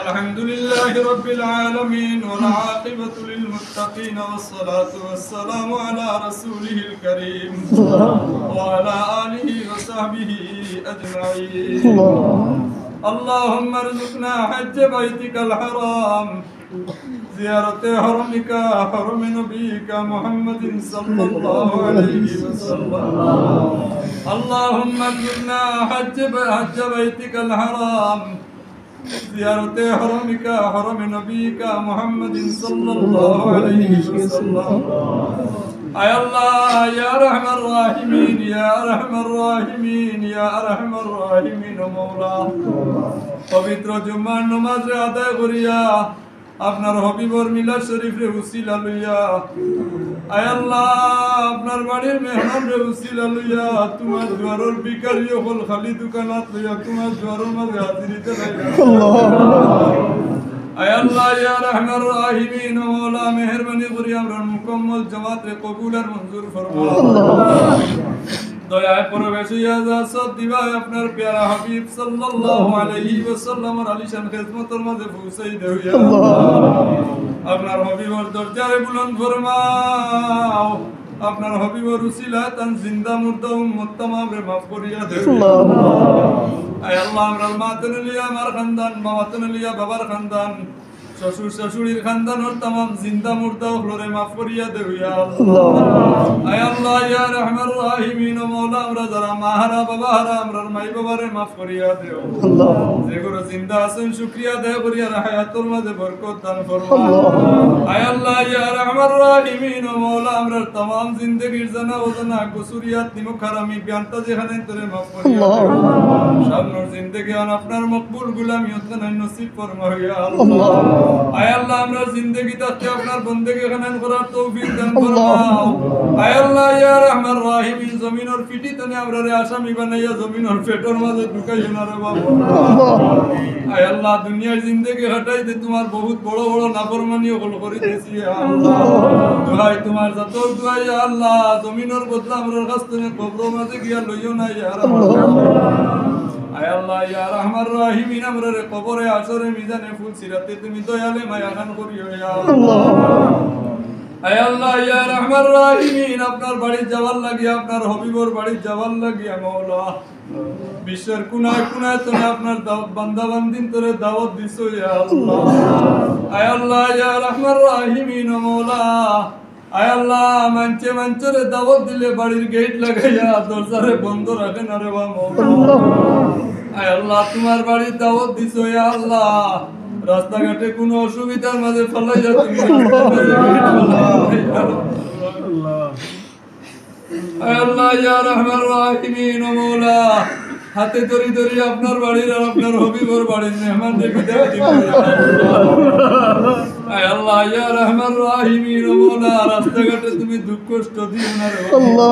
الحمد لله رب العالمين والعاقبة للمتقين والصلاة والسلام على رسوله الكريم وعلى آله وصحبه أجمعين اللهم ارزقنا حج بيتك الحرام زيارة حرمك حرم نبيك محمد صلى الله عليه وسلم اللهم ارزقنا حج بيتك الحرام زيارة حرمك حرم نبيك محمد صلى الله عليه وسلم أي الله يا أرحم الراحمين يا أرحم الراحمين يا أرحم الراحمين مولا পবিত্র জুম্মার নামাজ আদায় করিয়া আপনার হবিবর মিলাদ শরীফে উসিলা লইয়া আয় আল্লাহ আপনার বাড়ির মেহমান রে উসিলা লইয়া তোমার দুয়ারের ভিখারি হল খালি দোকানত লইয়া তোমার দুয়ারের মাঝে হাজিরিতে লাইলা আয় আল্লাহ ইয়া রহমান রাহিমিন মওলা মেহেরবানি করি আমরা মুকম্মল জামাত রে কবুল আর মঞ্জুর ফরমাও দয়ায় প্রবেশিয়া যা সব দিবা আপনার প্যারা হাবিব সাল্লাল্লাহু আলাইহি ওয়াসাল্লামের আলিশান খিদমতের মাঝে পৌঁছাই দেও ইয়া আল্লাহ আপনার হাবিবের দরজারে বুলন্দ ফরমাও আপনার হাবিবের উসিলা তান জিন্দা মুর্দা উম্মত तमाम রে মাফ করিয়া দেও আয় আল্লাহ আমরা মাতন লিয়া আমার খানদান মাতন লিয়া বাবার খানদান শ্বশুর শাশুড়ির খানদানের तमाम জিন্দা মুর্দা ওগুলোরে মাফ করিয়া দেও ইয়া আল্লাহ আয় আল্লাহ ইয়া রহমান রাহিমিন মওলা আমরা যারা মাহারা বাবাহারা আমরার মাই বাবারে মাফ করিয়া দেও আল্লাহ যেগুলো জিন্দা আছেন শুকরিয়া দেও করিয়া হায়াতুল মাঝে বরকত দান ফরমাও আয় আল্লাহ ইয়া রহমান রাহিমিন মওলা আমরার तमाम জিন্দেগীর জানা ওজানা কুসুরিয়াত নিমক হারামি বিয়ানতা যেখানে তোরে মাফ করিয়া দেও সামনের জিন্দেগি আপনার মকবুল গুলামিয়ত নসিব ফরমাও ইয়া আল্লাহ আয় আল্লাহ আমরা জিন্দেগি তাতে আপনার বندگی খানান করার তৌফিক দান ফরমাও আয় আল্লাহ ইয়া রহমান রাহিমিন জমিনের পিটি তনে আমরারে আসামি বানাইয়া জমিনের পেটের মাঝে ঢুকাইও না রে বাবা আয় আল্লাহ দুনিয়ার জিন্দেগি হটাইতে তোমার বহুত বড় বড় নাফরমানি হল করে দিয়েছি আল্লাহ দোহাই তোমার যত দোয়া ইয়া আল্লাহ জমিনের বদলা আমরার কাছ থেকে কবর মাঝে গিয়া লইও না ইয়া রহমান আয় আল্লাহ ইয়া রহমান রাহিমিন আমরার কবরে আসরে মিজানে ফুল সিরাতে তুমি দয়ালে মায়া খান করিও ইয়া আল্লাহ আয় আল্লাহ ইয়া রহমান রাহিমিন আপনার বাড়ি যাওয়ার লাগিয়া আপনার হবিবর বাড়ি যাওয়ার লাগিয়া মাওলা বিশ্বের কোনায় কোনায় তুমি আপনার বান্দা বান্দিন তোরে দাওয়াত দিছো ইয়া আল্লাহ আয় আল্লাহ ইয়া রহমান রাহিমিন মাওলা আয় আল্লাহ মঞ্চরে দাওয়াত দিলে বাড়ির গেট লাগাইয়া দরজারে বন্ধ রাখেন আরে বাবা আয় আল্লাহ তোমার বাড়ির দাওয়াত দিছো ইয়া আল্লাহ রাস্তাঘাটে কোনো অসুবিধার মাঝে ফলাইয়া তুমি আয় আল্লাহ ইয়া রহমান রাহিমিন মাওলা হাতে ধরি ধরি আপনার বাড়ির আর আপনার হবিবর বাড়ির মেহমানদের বিদায় দিও আয় আল্লাহ ইয়া রহমান রাহিমিন মাওলা রাস্তাঘাটে তুমি দুঃখ কষ্ট দিও না রে আল্লাহ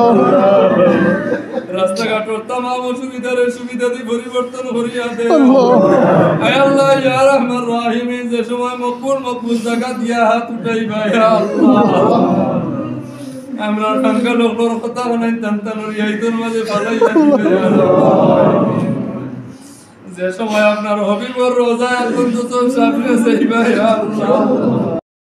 রাস্তাঘাটের तमाम অসুবিধার সুবিধা দি পরিবর্তন করিয়া দেও আয় আল্লাহ ইয়া রহমান রাহিমিন যে সময় মকবুল জায়গা দিয়া হাত উঠাইবা ইয়া আল্লাহ আমরা টাঙ্গা লোকর কথা বানাই তান্তানোর ইয়াইদর মাঝে ফালাইয়া দিবে ইয়া আল্লাহ যে সময় আপনার হবিবর রোজা এখন তো সামনে যাইবা ইয়া আল্লাহ